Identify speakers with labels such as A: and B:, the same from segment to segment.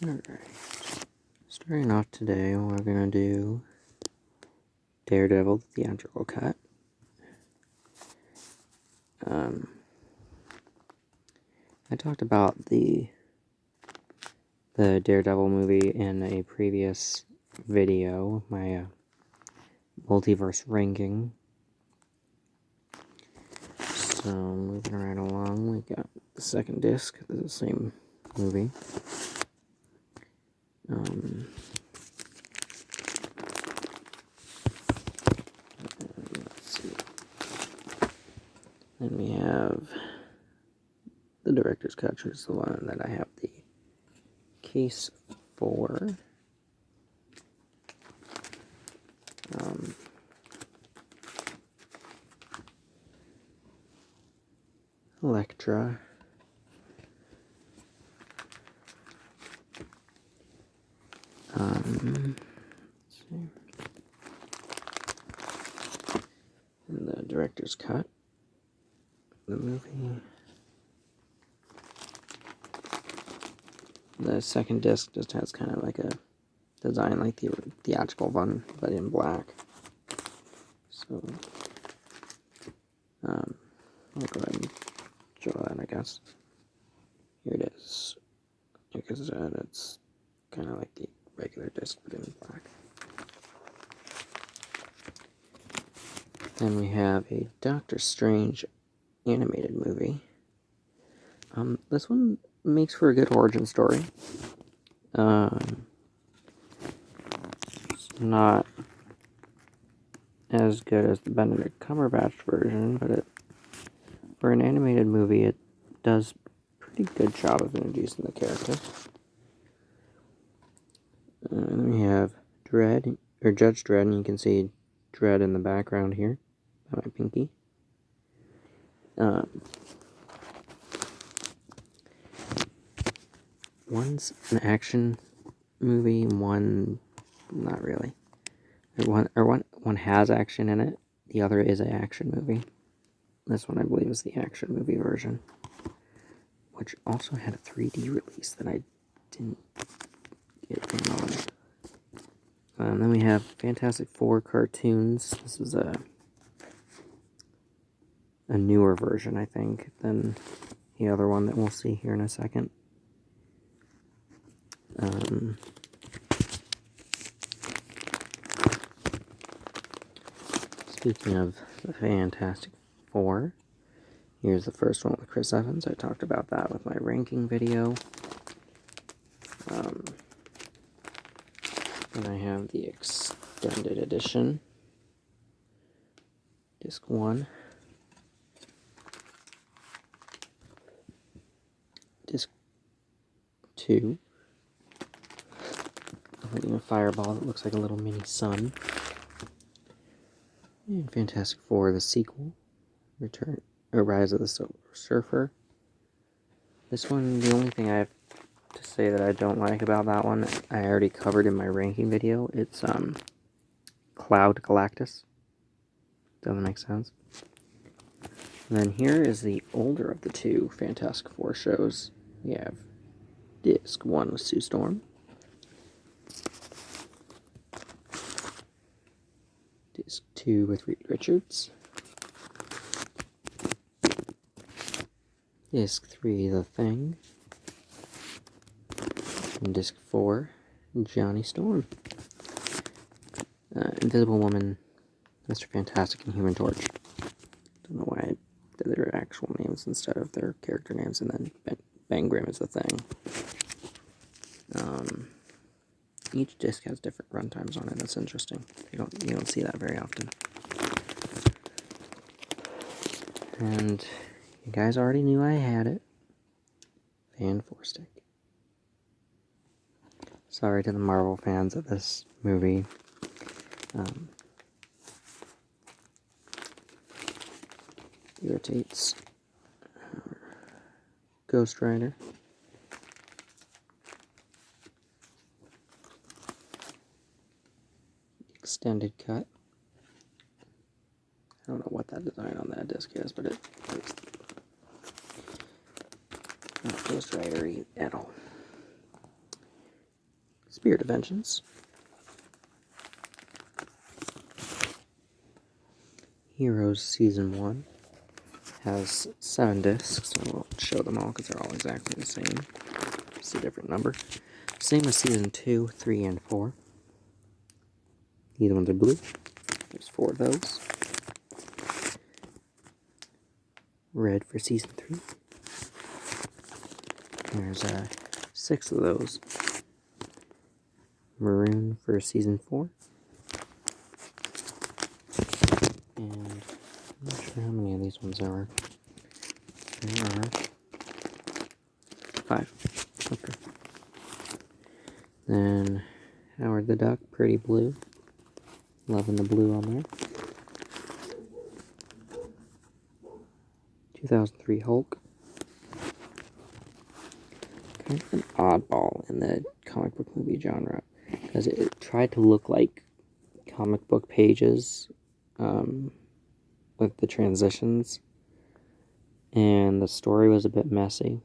A: Alright, starting off today, we're going to do Daredevil, the theatrical cut. I talked about the Daredevil movie in a previous video, my multiverse ranking. So, moving right along, we got the second disc of the same movie. Let's see. Then we have the director's cut, which is the one that I have the case for. Elektra. Let's see. And the director's cut. The movie. The second disc just has kind of like a design like the theatrical one, but in black. So, I'll go ahead and show that, I guess. Here it is. Like I said, it's kind of like the regular disc, but in black. Then we have a Doctor Strange animated movie. This one makes for a good origin story. It's not as good as the Benedict Cumberbatch version, but for an animated movie, it does a pretty good job of introducing the character. And we have Dredd, or Judge Dredd, and you can see Dredd in the background here by my pinky. One's an action movie, one not really. One has action in it. The other is an action movie. This one, I believe, is the action movie version, which also had a 3D release that I didn't get in on. Then we have Fantastic Four cartoons. This is a newer version, I think, than the other one that we'll see here in a second. Speaking of the Fantastic Four, here's the first one with Chris Evans. I talked about that with my ranking video. And I have the extended edition, disc 1, disc 2, holding a fireball that looks like a little mini sun, and Fantastic Four, the sequel, Rise of the Silver Surfer. This one, the only thing I have to say that I don't like about that one, I already covered in my ranking video. It's Cloud Galactus. Doesn't make sense. And then here is the older of the two Fantastic Four shows. We have disc 1 with Sue Storm, disc 2 with Reed Richards, disc 3 The Thing, and disc 4 Johnny Storm, Invisible Woman, Mr. Fantastic, and Human Torch. Don't know why I did their actual names instead of their character names, and then Bang Grimm is The Thing. Each disc has different runtimes on it. That's interesting. You don't see that very often. And you guys already knew I had it. Fan 4-stick. Sorry to the Marvel fans of this movie. Irritates Ghost Rider. Extended cut. I don't know what that design on that disc is, but it's not Ghost Rider at all. Spirit of Vengeance. Heroes Season 1 has 7 discs. I won't show them all because they're all exactly the same. Just a different number. Same with Season 2, 3, and 4. These ones are blue. There's 4 of those. Red for Season 3. There's 6 of those. Maroon for Season 4. And I'm not sure how many of these ones there are. There are 5. Okay. Then Howard the Duck, Pretty Blue. Loving the blue on there. 2003 Hulk. Kind of an oddball in the comic book movie genre, because it tried to look like comic book pages with the transitions, and the story was a bit messy.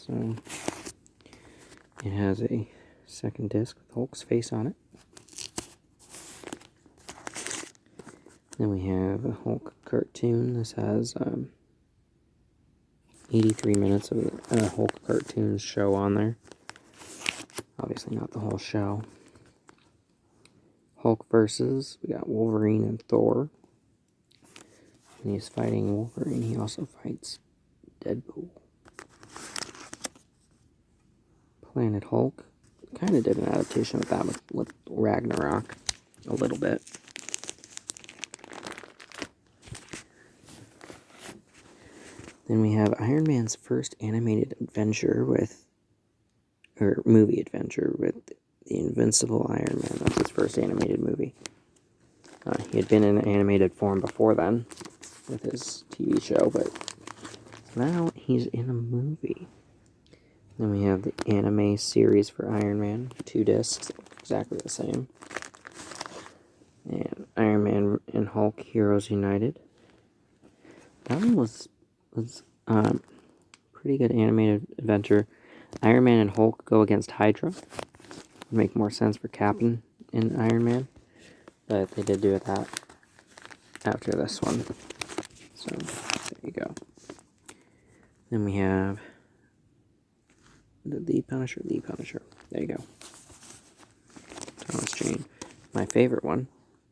A: So it has a second disc with Hulk's face on it. Then we have a Hulk cartoon. This has 83 minutes of a Hulk cartoon show on there. Obviously not the whole show. Hulk versus, we got Wolverine and Thor. When he's fighting Wolverine, he also fights Deadpool. Planet Hulk. Kind of did an adaptation with that with Ragnarok a little bit. Then we have Iron Man's first animated adventure movie adventure with the Invincible Iron Man. That's his first animated movie. He had been in animated form before then with his TV show, but now he's in a movie. Then we have the anime series for Iron Man, 2 discs, exactly the same. And Iron Man and Hulk Heroes United. That one was pretty good animated adventure. Iron Man and Hulk go against Hydra. Would make more sense for Captain in Iron Man, but they did do that after this one. So there you go. Then we have the Punisher. There you go. Thomas Jane. My favorite one,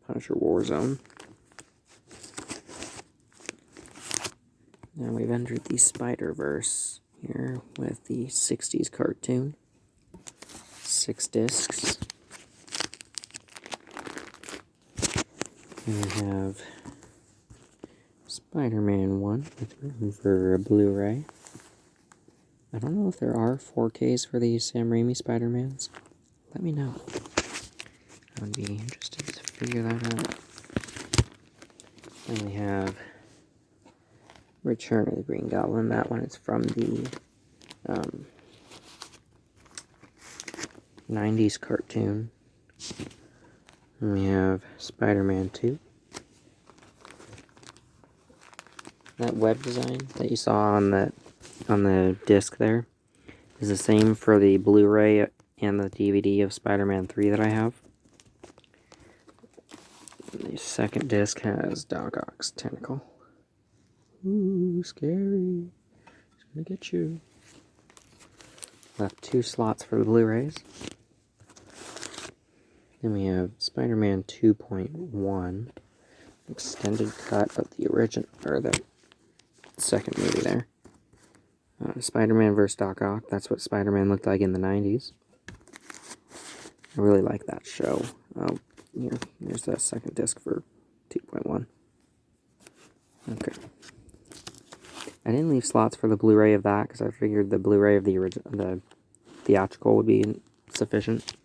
A: Punisher Warzone. And we've entered the Spider-Verse here with the 60s cartoon. 6 discs. And we have Spider-Man 1 with room for a Blu-ray. I don't know if there are 4Ks for these Sam Raimi Spider-Mans. Let me know. I would be interested to figure that out. Then we have Return of the Green Goblin. That one is from the 90s cartoon. And we have Spider-Man 2. That web design that you saw on the disc there is the same for the Blu-ray and the DVD of Spider-Man 3 that I have. The second disc has Doc Ock's tentacle. Ooh, scary. It's gonna get you. Left 2 slots for the Blu-rays. Then we have Spider-Man 2.1, extended cut of the original, or the second movie there. Spider-Man vs. Doc Ock. That's what Spider-Man looked like in the 90s. I really like that show. Here, there's that second disc for 2.1. Okay. I didn't leave slots for the Blu-ray of that because I figured the Blu-ray of the theatrical would be sufficient.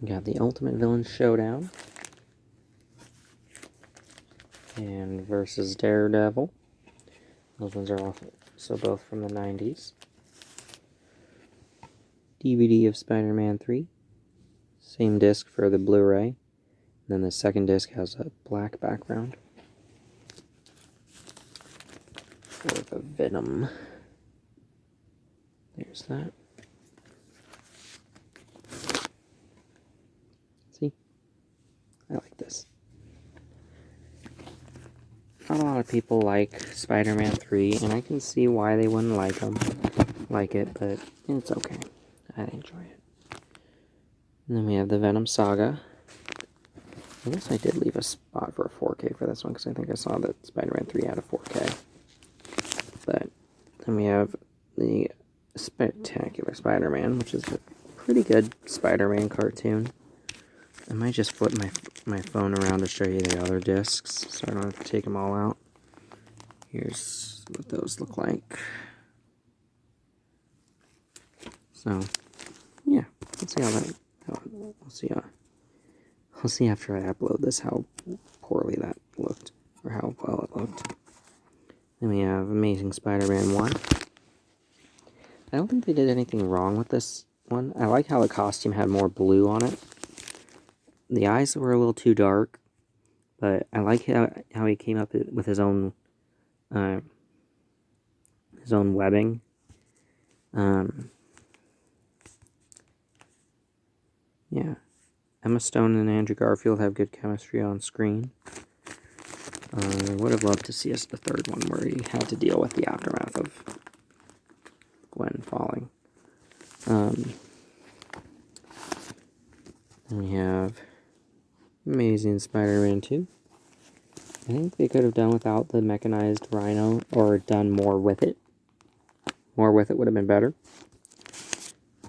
A: We got the Ultimate Villain Showdown and versus Daredevil. Those ones are also both from the 90s. DVD of Spider-Man 3. Same disc for the Blu-ray. Then the second disc has a black background. for the Venom. There's that. See? I like this. Not a lot of people like Spider-Man 3, and I can see why they wouldn't like it, but it's okay. I enjoy it. And then we have the Venom Saga. I guess I did leave a spot for a 4K for this one, because I think I saw that Spider-Man 3 had a 4K. But then we have the Spectacular Spider-Man, which is a pretty good Spider-Man cartoon. I might just flip my phone around to show you the other discs, so I don't have to take them all out. Here's what those look like. So, yeah, let's see how that. We'll see after I upload this how poorly that looked, or how well it looked. Then we have Amazing Spider-Man 1. I don't think they did anything wrong with this one. I like how the costume had more blue on it. The eyes were a little too dark, but I like how he came up with his own webbing. Yeah. Emma Stone and Andrew Garfield have good chemistry on screen. I would have loved to see a third one where he had to deal with the aftermath of Gwen falling. Then we have Amazing Spider-Man 2. I think they could have done without the mechanized Rhino, or done more with it. More with it would have been better.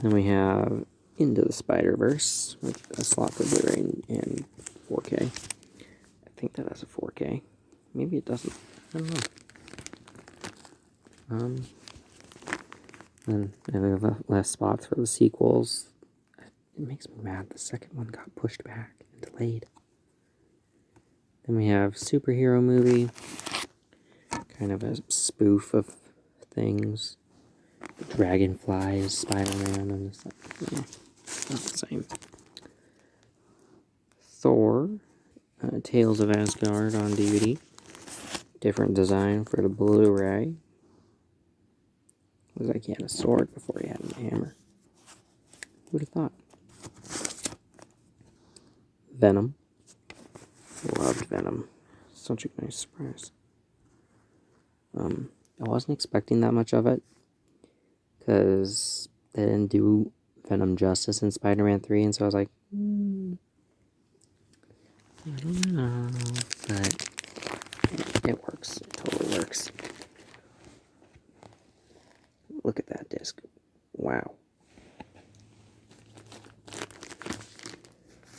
A: Then we have Into the Spider-Verse, with a slot for Blu-ray and 4K. I think that has a 4K. Maybe it doesn't. I don't know. Then we have less spots for the sequels. It makes me mad. The second one got pushed back and delayed. Then we have Superhero Movie. Kind of a spoof of things. The Dragonflies, Spider-Man, and it's like, yeah, not the same. Thor, Tales of Asgard on DVD. Different design for the Blu-ray. Looks like he had a sword before he had a hammer. Who'd have thought? Venom. Loved Venom. Such a nice surprise. I wasn't expecting that much of it, because they didn't do Venom justice in Spider-Man 3, and so I was like, I don't know, but it works. It totally works. Look at that disc. Wow.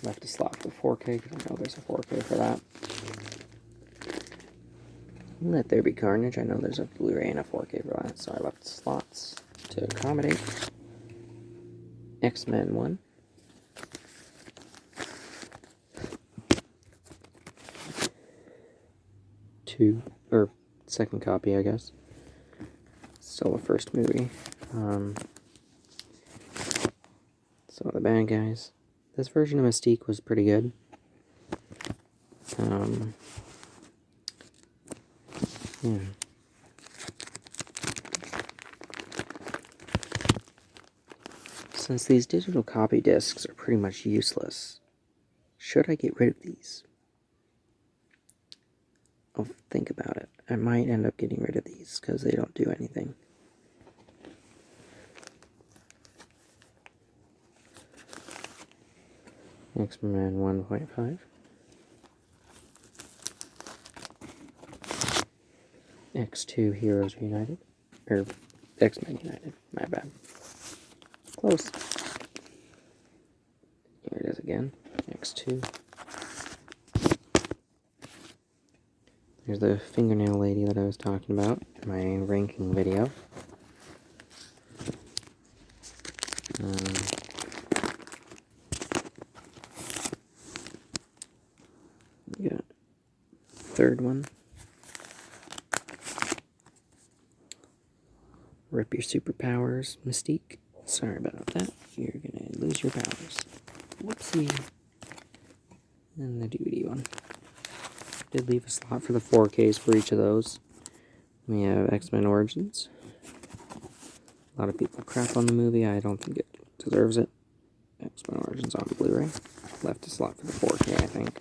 A: Left a slot for 4K, because I know there's a 4K for that. Let There Be Carnage. I know there's a Blu-ray and a 4K for that, so I left slots to accommodate. X-Men 1. Or second copy, I guess. Still the first movie. Some of the bad guys. This version of Mystique was pretty good. Yeah. Since these digital copy discs are pretty much useless, should I get rid of these? I'll think about it. I might end up getting rid of these because they don't do anything. X-Men 1.5. X2 Heroes United. Or X-Men United. My bad. Close. Here it is again. X2. There's the fingernail lady that I was talking about in my ranking video. Yeah. Third one. Rip your superpowers, Mystique. Sorry about that. You're gonna lose your powers. Whoopsie. And the DVD one. Did leave a slot for the 4Ks for each of those. We have X-Men Origins. A lot of people crap on the movie. I don't think it deserves it. X-Men Origins on Blu-ray. Left a slot for the 4K, I think.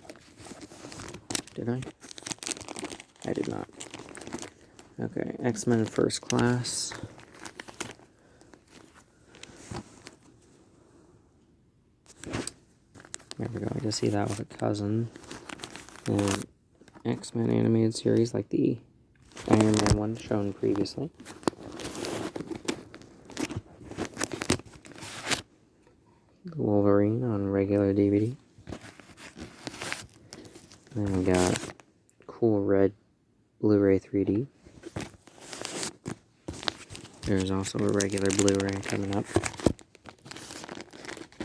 A: Did I? I did not. Okay, X-Men First Class. There we go, I just see that with a cousin. And X-Men animated series, like the Iron Man one shown previously. The Wolverine on regular DVD. Then we got cool red Blu-ray 3D. There's also a regular Blu-ray coming up.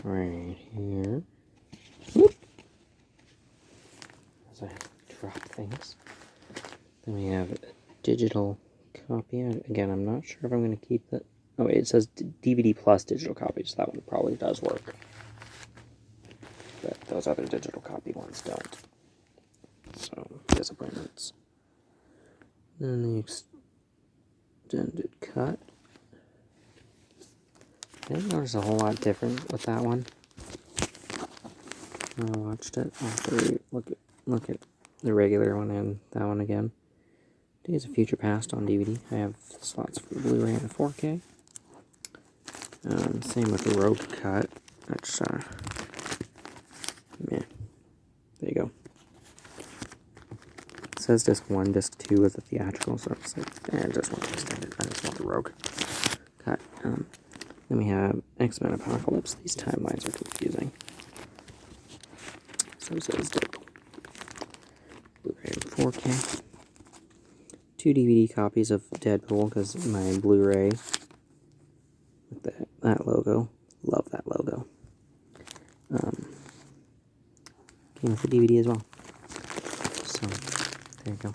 A: Right here. Whoop. As I drop things. Then we have a digital copy. Again, I'm not sure if I'm going to keep it. Oh wait, it says DVD plus digital copies. So that one probably does work. But those other digital copy ones don't. So, disappointments. Then the extended cut. I didn't notice a whole lot different with that one. When I watched it, I'll have to look at the regular one and that one again. Days of Future Past on DVD. I have slots for Blu-ray and 4K. Same with the Rogue cut. That's yeah. There you go. It says disc 1, disc 2 with the theatrical, so it's like, I just want to extend it. I just want the Rogue cut. Then we have X-Men Apocalypse. These timelines are confusing. So it says Blu-ray and 4K. 2 DVD copies of Deadpool, because my Blu-ray with that logo. Love that logo. Came with the DVD as well. So, there you go.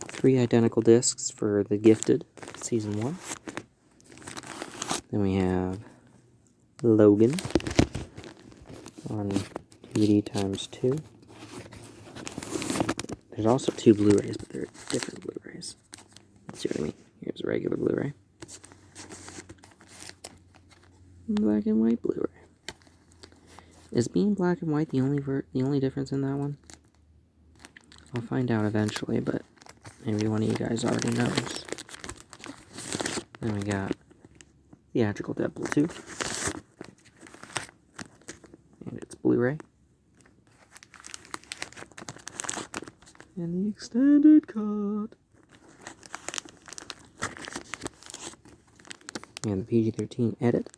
A: 3 identical discs for The Gifted, Season 1. Then we have Logan on DVD times 2. There's also 2 Blu-rays, but they're different Blu-rays. See what I mean? Here's a regular Blu-ray. Black and white Blu-ray. Is being black and white the only difference in that one? I'll find out eventually, but maybe one of you guys already knows. Then we got Theatrical Deadpool 2. And it's Blu-ray. And the extended cut. And the PG-13 edit.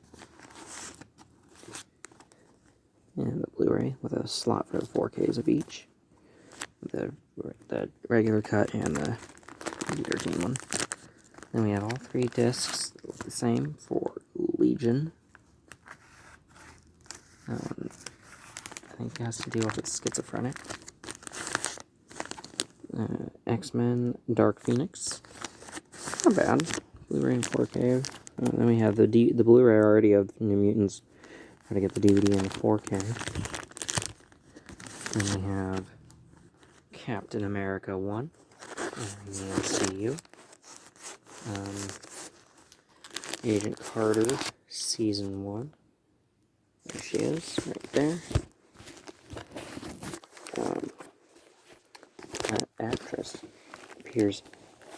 A: And the Blu-ray with a slot for the 4Ks of each. The regular cut and the PG-13 one. Then we have all 3 discs the same for Legion. I think it has to do with its schizophrenic. X-Men Dark Phoenix. Not bad. Blu-ray and 4K. Then we have the Blu-ray already of New Mutants. Gotta get the DVD and the 4K. Then we have Captain America 1 in the MCU. Agent Carter Season 1. There she is, right there. That actress appears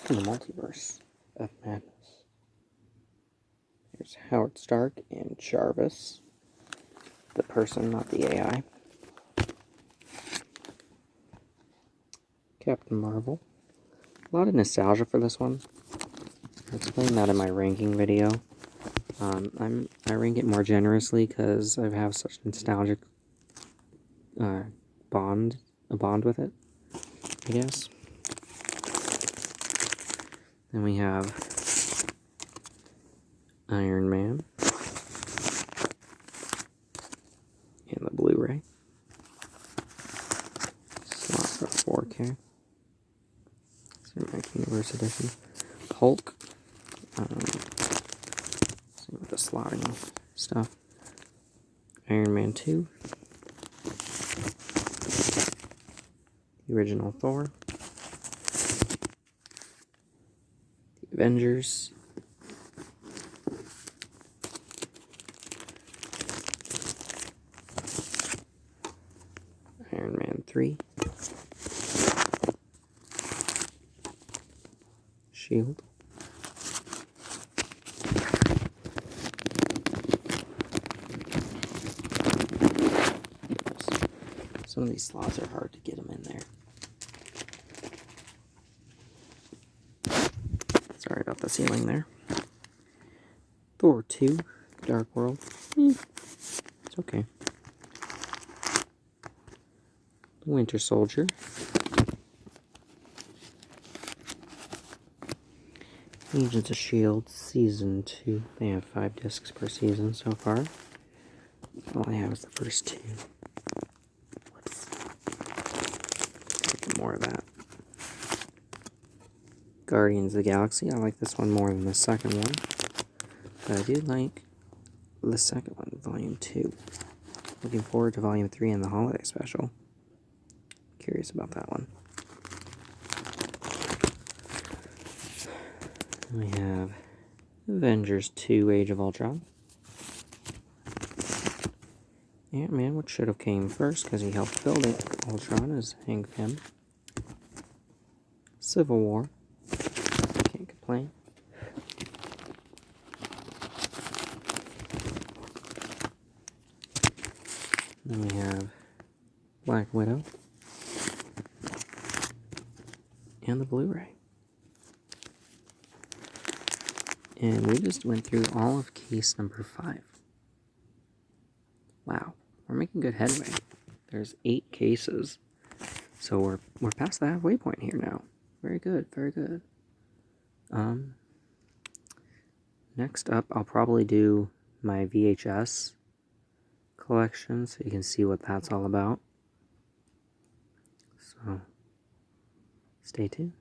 A: in the Multiverse of Madness. There's Howard Stark and Jarvis. The person, not the AI. Captain Marvel. A lot of nostalgia for this one. I explained that in my ranking video. I rank it more generously because I have such nostalgic bond with it, I guess. Then we have Iron Man and the Blu-ray. Slot for 4K. Marvel Multiverse Edition. Hulk. Same with the slotting stuff. Iron Man 2. The original Thor. Avengers. Iron Man 3. Shield. Some of these slots are hard to get them in there. Sorry about the ceiling there. Thor 2, Dark World. It's okay. Winter Soldier. Agents of S.H.I.E.L.D. Season 2. They have 5 discs per season so far. All I have is the first 2. Let's get more of that. Guardians of the Galaxy. I like this one more than the second one. But I do like the second one, Volume 2. Looking forward to Volume 3 and the holiday special. Curious about that one. We have Avengers 2, Age of Ultron. Ant-Man, which should have came first because he helped build it. Ultron is Hank Pym. Civil War. Can't complain. Then we have Black Widow. And the Blu-ray. And we just went through all of case number 5. Wow, we're making good headway. There's 8 cases. So we're past the halfway point here now. Very good, very good. Next up, I'll probably do my VHS collection so you can see what that's all about. So, stay tuned.